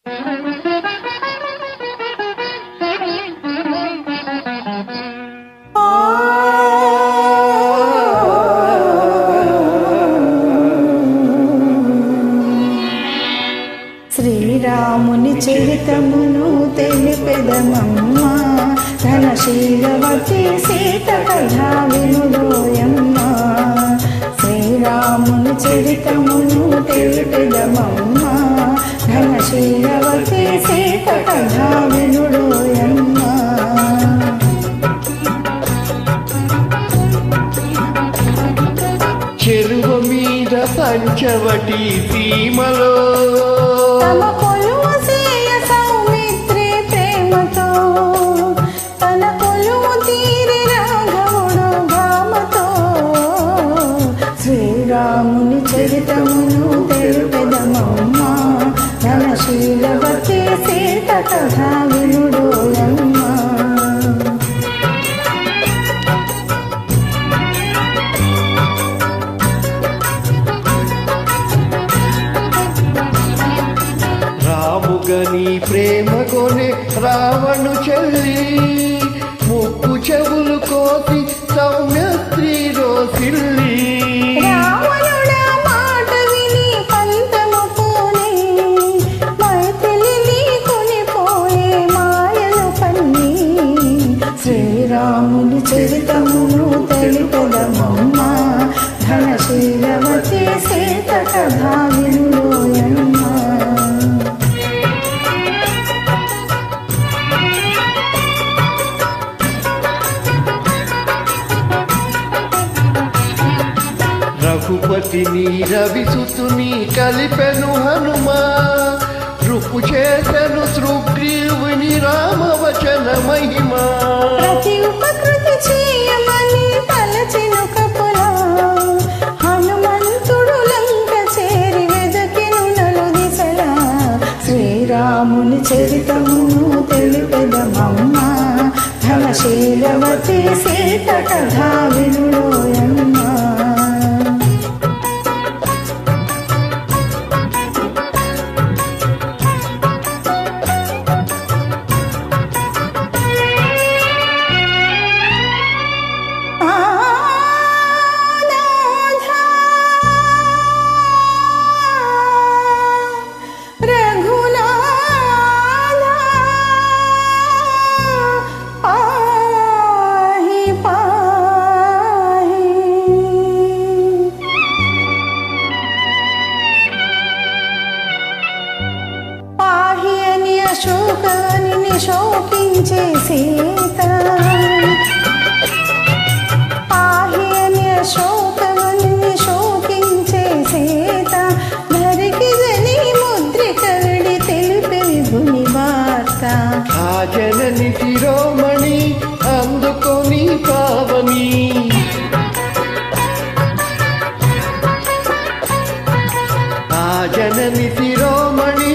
శ్రీరాముని చరితమును తెలిపెదమమ్మ, ధనశీలవతి సీత కథా వినుడోయమ్మ. శ్రీరాముని చరితమును తెలిపెదమమ్మ, ధనశీలవతి సీత కథా వినుడోయమ్మ. చెరువ మీద పంచవటి సీమలో తమ కొలువు సేయ సౌమిత్రి ప్రేమతో, తన కొలువు తీరి రాఘవుడు భామతో. శ్రీరాముని చరితమును తెలుపెదమమ్మ, ధనశీలవతి సీత కథా వినుడోయమ్మ. రాముగని ప్రేమ కొనే రావణు చెల్లి, ముక్కు చెవులు కోసి సౌమ్య స్త్రీ రోసిల్లి. రావణుడా మాట విని పంతము పూని, మైథిలిని కొనిపోయే మాయలు పన్ని. శ్రీరాముని చరితమును తెలిపెదమమ్మ, ధనశీలవతి సీత కథా వినుడోయమ్మ. రఘుపతిని రవిసుతుని కలిపెను హనుమా, రుపు చేసెను సుగ్రీవుని రామవచన మహిమా. ప్రతి ఉపకృతి చేయమని తలచెను కపులా, హనుమంతుడు లంక చేరి వెదకెను నలుదిశలా. శ్రీరాముని చరితమును తెలిపెదమమ్మ, ధనశీలవతి సీత కథా వినుడోయమ్మ. శోకాన్ని శోకించే సీత, ఆహ్యన్య శోకవన్ని శోకించే సీత. ధరికి జని ముద్రిక విడి తెలిపే విభుని వార్త. ఆ జనని శిరోమణి అందుకొని పావని, ఆ జనని శిరోమణి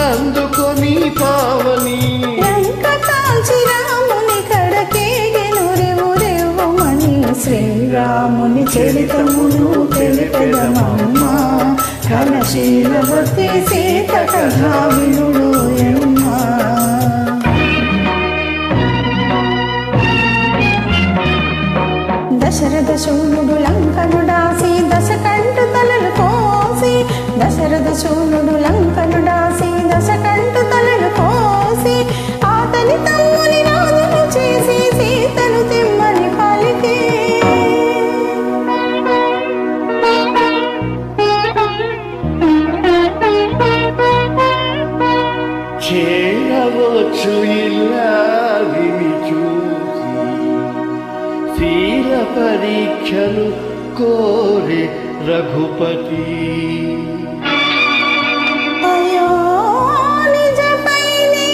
అందుకొని పావని. రాముని కడకేగెను రెవు రెవ్వుమని. శ్రీరాముని చరితమును తెలిపెదమమ్మ, ధనశీలవతి సీత కథా వినుడోయమ్మ. దశరథ శూనుడు లంకనుడాసి దశకంఠు తలలు కోసి, దశరథ శూనుడు లంకనుడాసి దశకంఠు తలలు కోసి. అతని తమ్ముని రాజును చేసి సీతను తిమ్మని పలికి. చేరవచ్చు ఇల్లాలిని చూసి, శీల పరీక్షలు కోరే రఘుపతి. అయ్యో నిజపైనే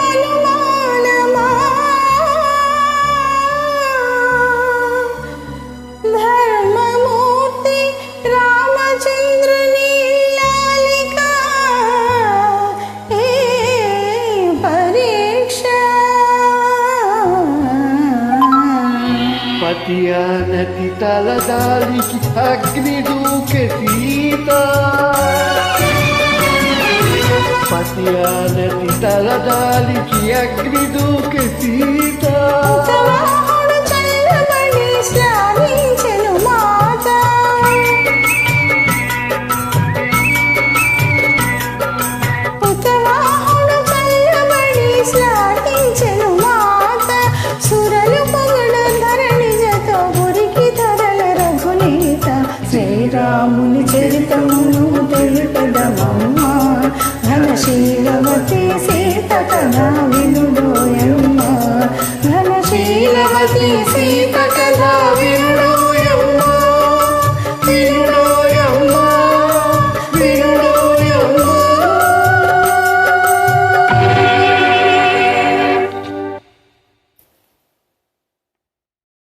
అనుమానమా, ధర్మమూర్తి రామచంద్రుని లాలిక ఏ పరీక్ష. పతియానతి తలదాలికి అగ్ని దూకె సీత, ఆజ్ఞానతి తలదాలికి అగ్ని దూకి సీత ఉత్తరాహుడు చల్లబడి శ్లాఘించెను మాత. ఉత్తరాహుడు చల్లబడి శ్లాఘించెను మాత. సురలు పొగడు ధరణిజతో గురికి ధరల రఘునీత. శ్రీరాముని చరితమును తెలుపదమమ్మ ఘనశీలవతి సీత కదా వినుడు.